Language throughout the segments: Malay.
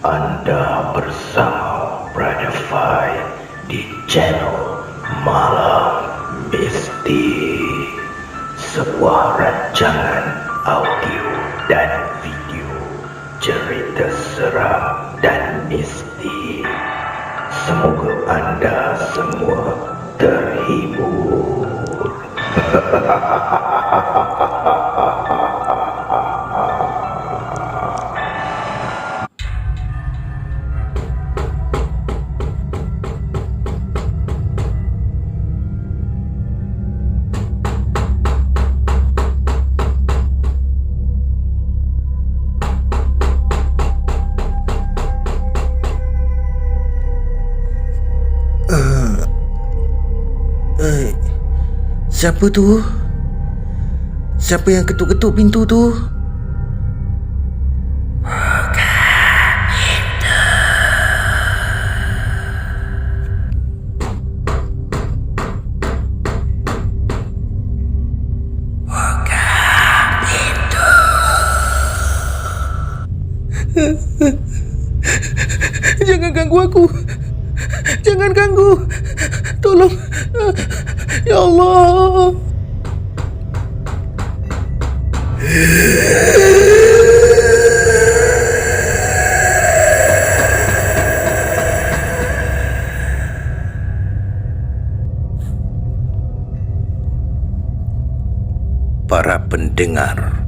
Anda bersama Brother Fai di channel Malam Mistik, sebuah rancangan audio dan video cerita seram dan mistik. Semoga anda semua terhibur. Siapa tu? Siapa yang ketuk-ketuk pintu tu? Jangan ganggu aku. Jangan ganggu. Tolong. Ya Allah. Para pendengar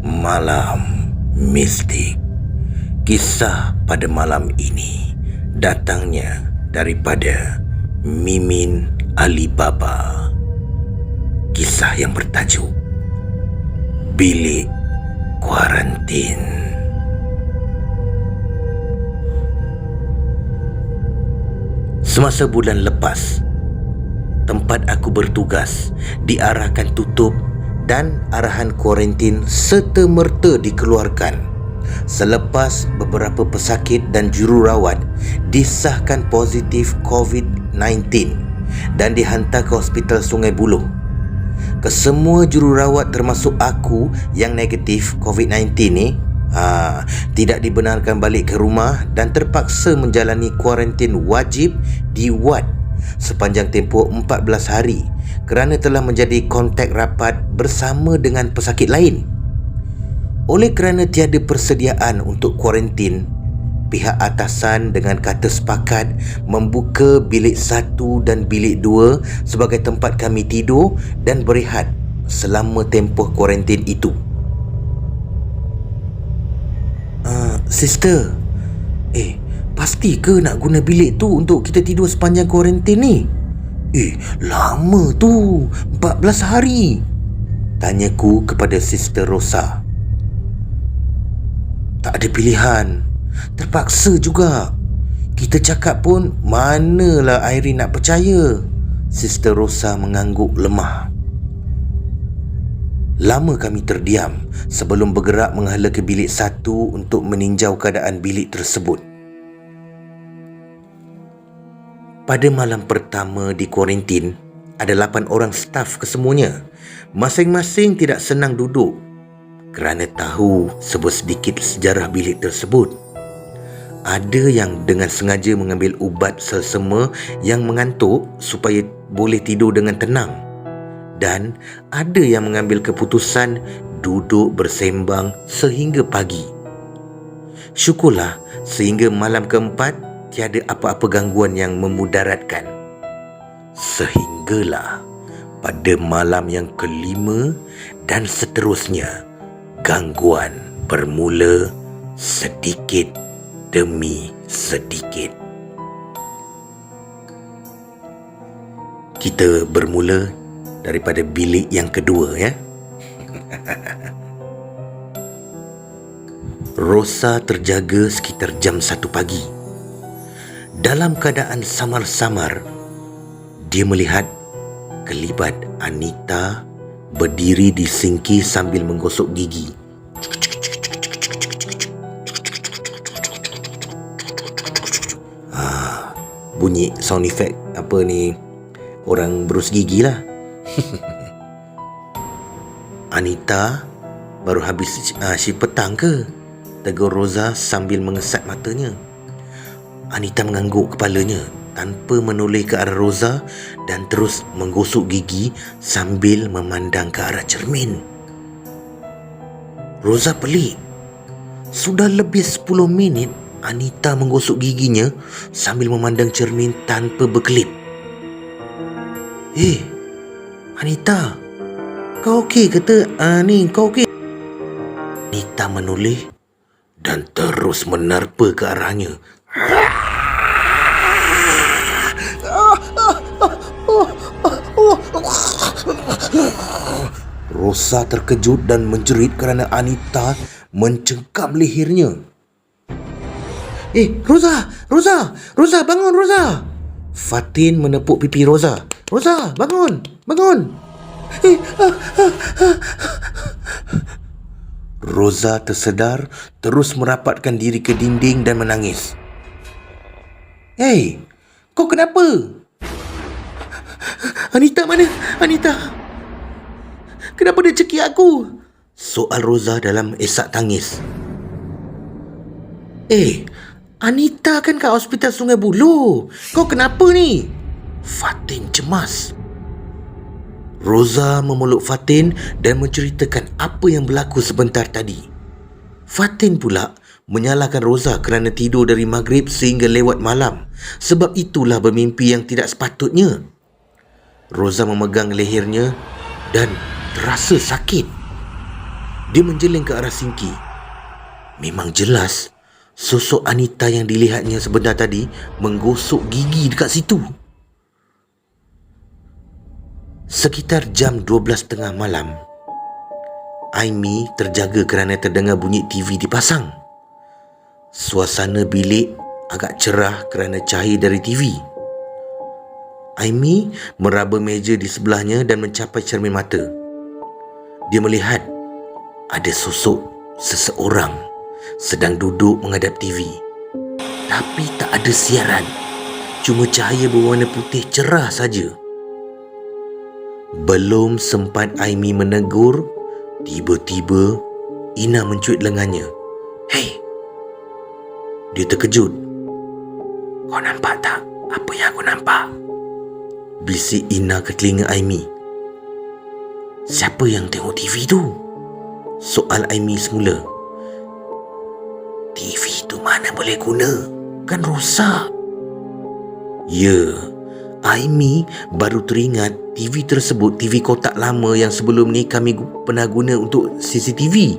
Malam Mistik, kisah pada malam ini datangnya daripada Mimin Alibaba. Kisah yang bertajuk Bilik Kuarantin. Semasa bulan lepas, tempat aku bertugas diarahkan tutup dan arahan kuarantin serta-merta dikeluarkan selepas beberapa pesakit dan jururawat disahkan positif COVID-19 dan dihantar ke Hospital Sungai Buloh. Kesemua jururawat termasuk aku yang negatif COVID-19 ni tidak dibenarkan balik ke rumah dan terpaksa menjalani kuarantin wajib di wad sepanjang tempoh 14 hari kerana telah menjadi kontak rapat bersama dengan pesakit lain. Oleh kerana tiada persediaan untuk kuarantin, pihak atasan dengan kata sepakat membuka bilik 1 dan bilik 2 sebagai tempat kami tidur dan berehat selama tempoh kuarantin itu. Sister, pasti ke nak guna bilik tu untuk kita tidur sepanjang kuarantin ni? Lama tu, 14 hari. Tanyaku kepada Sister Rosa. Tak ada pilihan, terpaksa juga. Kita cakap pun manalah Irene nak percaya. Sister Rosa mengangguk lemah. Lama kami terdiam sebelum bergerak menghala ke bilik 1 untuk meninjau keadaan bilik tersebut. Pada malam pertama di kuarantin, ada 8 orang staf kesemuanya. Masing-masing tidak senang duduk kerana tahu sedikit sejarah bilik tersebut. Ada yang dengan sengaja mengambil ubat selsema yang mengantuk supaya boleh tidur dengan tenang, dan ada yang mengambil keputusan duduk bersembang sehingga pagi. Syukurlah sehingga malam keempat tiada apa-apa gangguan yang memudaratkan. Sehinggalah pada malam yang kelima dan seterusnya, gangguan bermula sedikit demi sedikit. Kita bermula daripada bilik yang kedua, ya. Rosa terjaga sekitar jam 1 pagi. Dalam keadaan samar-samar, dia melihat kelibat Anita berdiri di sinki sambil menggosok gigi. Bunyi sound effect apa ni, orang berus gigi lah. Anita baru habis shift petang ke? tegur Rosa sambil mengesat matanya. Anita mengangguk kepalanya tanpa menoleh ke arah Rosa dan terus menggosok gigi sambil memandang ke arah cermin. Rosa pelik. Sudah lebih 10 minit Anita menggosok giginya sambil memandang cermin tanpa berkelip. Anita, kau okey kata? Kau okey? Anita menoleh dan terus menerpa ke arahnya. Rosa terkejut dan menjerit kerana Anita mencengkam lehernya. Rosa, bangun Rosa. Fatin menepuk pipi Rosa. Rosa, bangun. Rosa tersedar, terus merapatkan diri ke dinding dan menangis. Kau kenapa? Anita mana? Anita, kenapa dia cekik aku? Soal Rosa dalam esak tangis. Anita kan kat hospital Sungai Buloh. Kau kenapa ni? Fatin cemas. Rosa memeluk Fatin dan menceritakan apa yang berlaku sebentar tadi. Fatin pula menyalahkan Rosa kerana tidur dari maghrib sehingga lewat malam. Sebab itulah bermimpi yang tidak sepatutnya. Rosa memegang lehernya dan terasa sakit. Dia menjeling ke arah sinki. Memang jelas sosok Anita yang dilihatnya sebentar tadi menggosok gigi dekat situ. Sekitar jam 12.30 malam, Aimi terjaga kerana terdengar bunyi TV dipasang. Suasana bilik agak cerah kerana cahaya dari TV. Aimi meraba meja di sebelahnya dan mencapai cermin mata. Dia melihat ada sosok seseorang sedang duduk menghadap TV. Tapi tak ada siaran. Cuma cahaya berwarna putih cerah saja. Belum sempat Aimi menegur, tiba-tiba Ina mencuit lengannya. Dia terkejut. Kau nampak tak apa yang aku nampak? Bisik Ina ke telinga Aimi. Siapa yang tengok TV tu? Soal Aimi semula. TV tu mana boleh guna? Kan rosak. Ya, Aimi baru teringat TV tersebut TV kotak lama yang sebelum ni kami pernah guna untuk CCTV.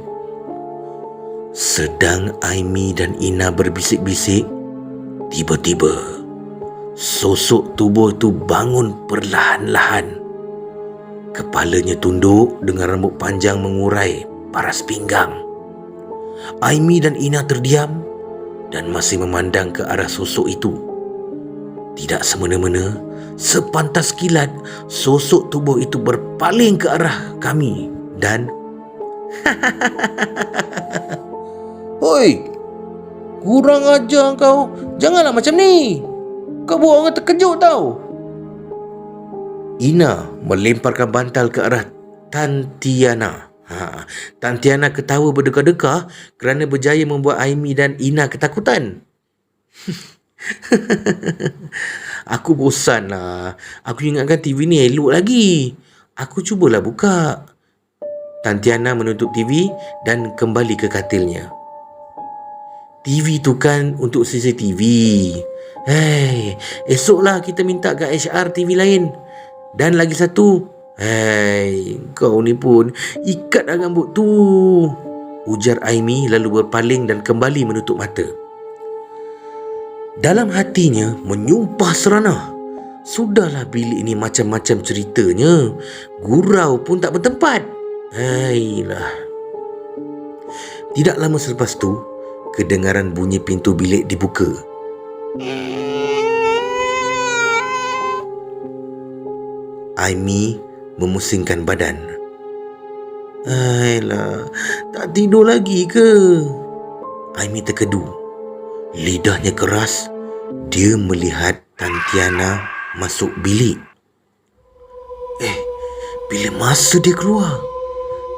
Sedang Aimi dan Ina berbisik-bisik, tiba-tiba sosok tubuh itu bangun perlahan-lahan. Kepalanya tunduk dengan rambut panjang mengurai paras pinggang. Aimi dan Ina terdiam dan masih memandang ke arah sosok itu. Tidak semena-mena, sepantas kilat, sosok tubuh itu berpaling ke arah kami dan Hoi, kurang ajar kau. Janganlah macam ni. Kau buat orang terkejut tau. Ina melemparkan bantal ke arah Tantiana. Tantiana ketawa berdekah-dekah kerana berjaya membuat Aimi dan Ina ketakutan. Aku bosan lah. Aku ingatkan TV ni elok lagi. Aku cubalah buka. Tantiana menutup TV dan kembali ke katilnya. TV tu kan untuk CCTV. Esoklah kita minta kat HR TV lain. Dan lagi satu, kau ni pun ikat dah rambut tu, ujar Aimi lalu berpaling dan kembali menutup mata. Dalam hatinya menyumpah seranah. Sudahlah bilik ini macam-macam ceritanya. Gurau pun tak bertempat. Tidak lama selepas tu, kedengaran bunyi pintu bilik dibuka. Aimi memusingkan badan. Tak tidur lagi ke? Aimi terkedu. Lidahnya keras. Dia melihat Tantiana masuk bilik. Bila masa dia keluar?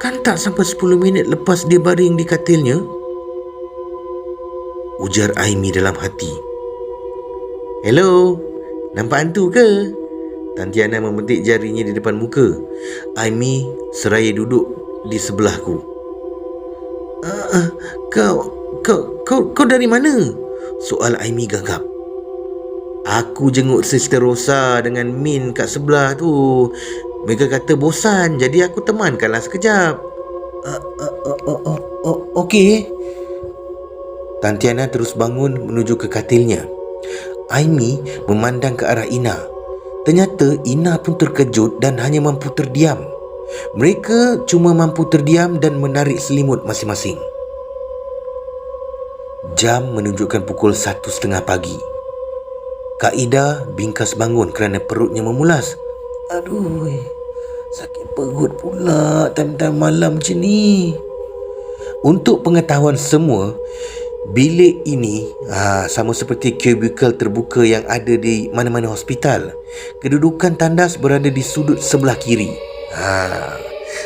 Kan tak sampai 10 minit lepas dia baring di katilnya? ujar Aimi dalam hati. Hello, nampak hantu ke? Tantiana memetik jarinya di depan muka. Aimi seraya duduk di sebelahku. Kau dari mana? Soal Aimi gagap. Aku jenguk Sister Rosa dengan Min kat sebelah tu. Mereka kata bosan, jadi aku temankanlah sekejap. Okey. Tantiana terus bangun menuju ke katilnya. Aimi memandang ke arah Ina. Ternyata Ina pun terkejut dan hanya mampu terdiam. Mereka cuma mampu terdiam dan menarik selimut masing-masing. Jam menunjukkan pukul 1:30 pagi. Kak Ida bingkas bangun kerana perutnya memulas. Aduh, sakit perut pula time-time malam macam ni. Untuk pengetahuan semua, bilik ini sama seperti kubikel terbuka yang ada di mana-mana hospital. Kedudukan tandas berada di sudut sebelah kiri.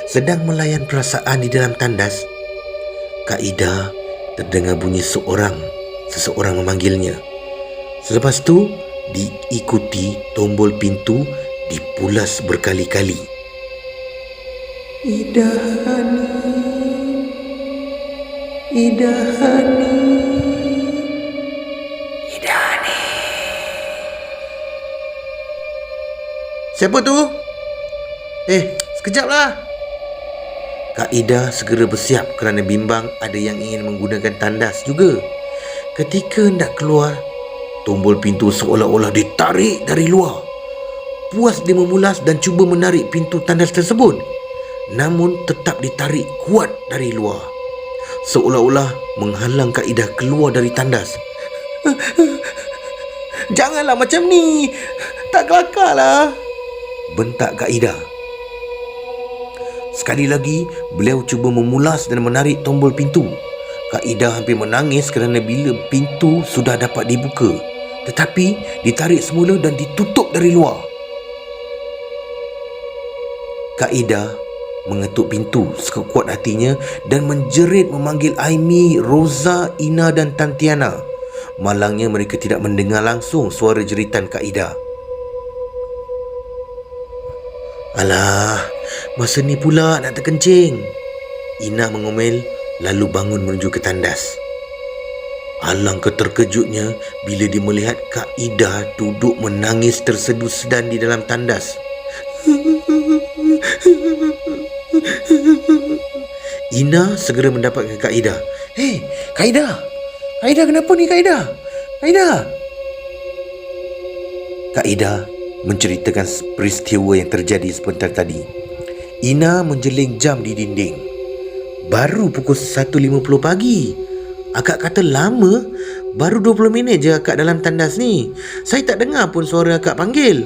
Sedang melayan perasaan di dalam tandas, Kak Ida terdengar bunyi seseorang memanggilnya. Selepas tu diikuti tombol pintu dipulas berkali-kali. Ida Hani. Siapa tu? Sekejaplah. Kak Ida segera bersiap kerana bimbang ada yang ingin menggunakan tandas juga. Ketika hendak keluar, tombol pintu seolah-olah ditarik dari luar. Puas dia memulas dan cuba menarik pintu tandas tersebut, namun tetap ditarik kuat dari luar, seolah-olah menghalang Kak Ida keluar dari tandas. Janganlah macam ni, tak kelakarlah, bentak Kak Ida. Sekali lagi, beliau cuba memulas dan menarik tombol pintu. Kak Ida hampir menangis kerana bila pintu sudah dapat dibuka, tetapi ditarik semula dan ditutup dari luar. Kak Ida mengetuk pintu sekuat hatinya dan menjerit memanggil Aimi, Rosa, Ina dan Tantiana. Malangnya mereka tidak mendengar langsung suara jeritan Kak Ida. Alah, masa ni pula nak terkencing, Ina mengomel lalu bangun menuju ke tandas. Alangkah terkejutnya bila dia melihat Kak Ida duduk menangis tersedu-sedan di dalam tandas. Ina segera mendapatkan Kak Ida. Kak Ida! Kak Ida, kenapa ni Kak Ida? Kak Ida! Kak Ida menceritakan peristiwa yang terjadi sebentar tadi. Ina menjeling jam di dinding. Baru pukul 1.50 pagi. Akak kata lama, baru 20 minit je akak dalam tandas ni. Saya tak dengar pun suara akak panggil.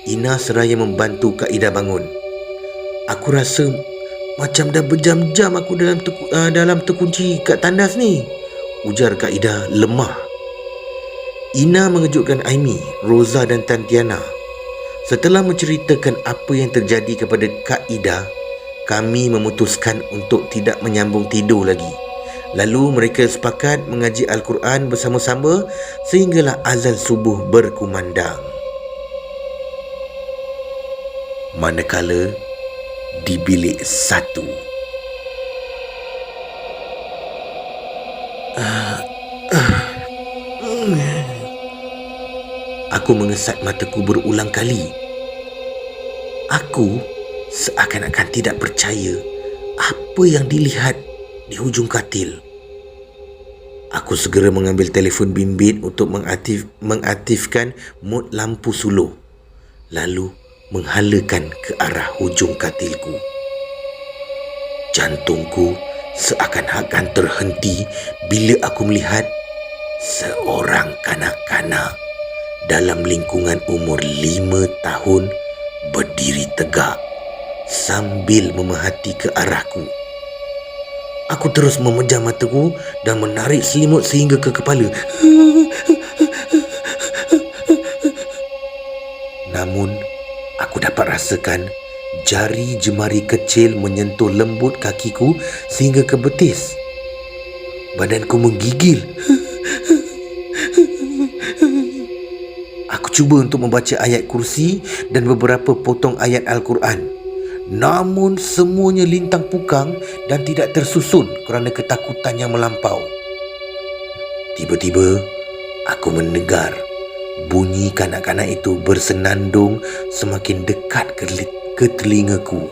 Ina seraya membantu Kak Ida bangun. Aku rasa macam dah berjam-jam aku dalam terkunci kat tandas ni, ujar Kak Ida lemah. Ina mengejutkan Aimi, Rosa dan Tantiana. Setelah menceritakan apa yang terjadi kepada Kak Ida, kami memutuskan untuk tidak menyambung tidur lagi. Lalu mereka sepakat mengaji Al-Quran bersama-sama sehinggalah azan subuh berkumandang. Manakala di bilik 1, aku mengesat mataku berulang kali. Aku seakan-akan tidak percaya apa yang dilihat di hujung katil. Aku segera mengambil telefon bimbit untuk mengaktifkan mod lampu suluh, lalu menghalakan ke arah hujung katilku. Jantungku seakan-akan terhenti bila aku melihat seorang kanak-kanak dalam lingkungan umur 5 tahun berdiri tegak sambil memerhati ke arahku. Aku terus memejam mataku dan menarik selimut sehingga ke kepala. Namun, aku dapat rasakan jari jemari kecil menyentuh lembut kakiku sehingga ke betis. Badanku menggigil. cuba untuk membaca ayat kursi dan beberapa potong ayat Al-Quran. Namun semuanya lintang pukang dan tidak tersusun kerana ketakutan yang melampau. Tiba-tiba, aku mendengar bunyi kanak-kanak itu bersenandung semakin dekat ke telingaku.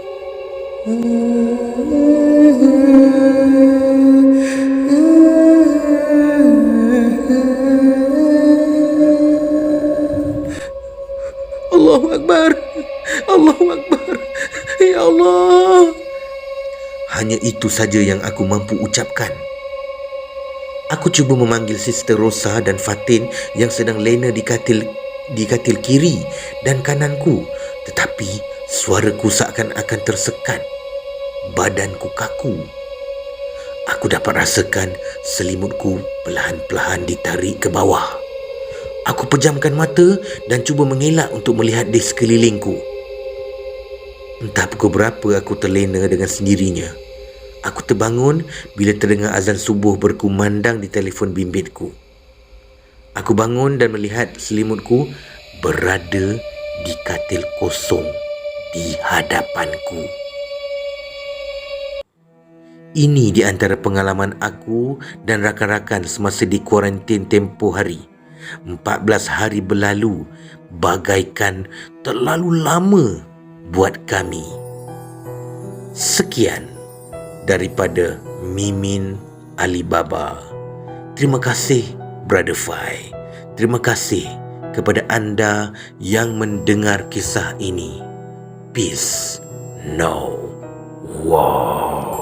Allahu Akbar. Allahu Akbar. Ya Allah. Hanya itu saja yang aku mampu ucapkan. Aku cuba memanggil Sister Rosa dan Fatin yang sedang lena di katil kiri dan kananku, tetapi suaraku seakan-akan tersekat. Badanku kaku. Aku dapat rasakan selimutku perlahan-lahan ditarik ke bawah. Aku pejamkan mata dan cuba mengelak untuk melihat di sekelilingku. Entah pukul berapa aku terlena dengan sendirinya. Aku terbangun bila terdengar azan subuh berkumandang di telefon bimbitku. Aku bangun dan melihat selimutku berada di katil kosong di hadapanku. Ini di antara pengalaman aku dan rakan-rakan semasa di kuarantin tempoh hari. 14 hari berlalu bagaikan terlalu lama buat kami. Sekian daripada Mimin Alibaba. Terima kasih Brother Fai. Terima kasih kepada anda yang mendengar kisah ini. Peace. No war.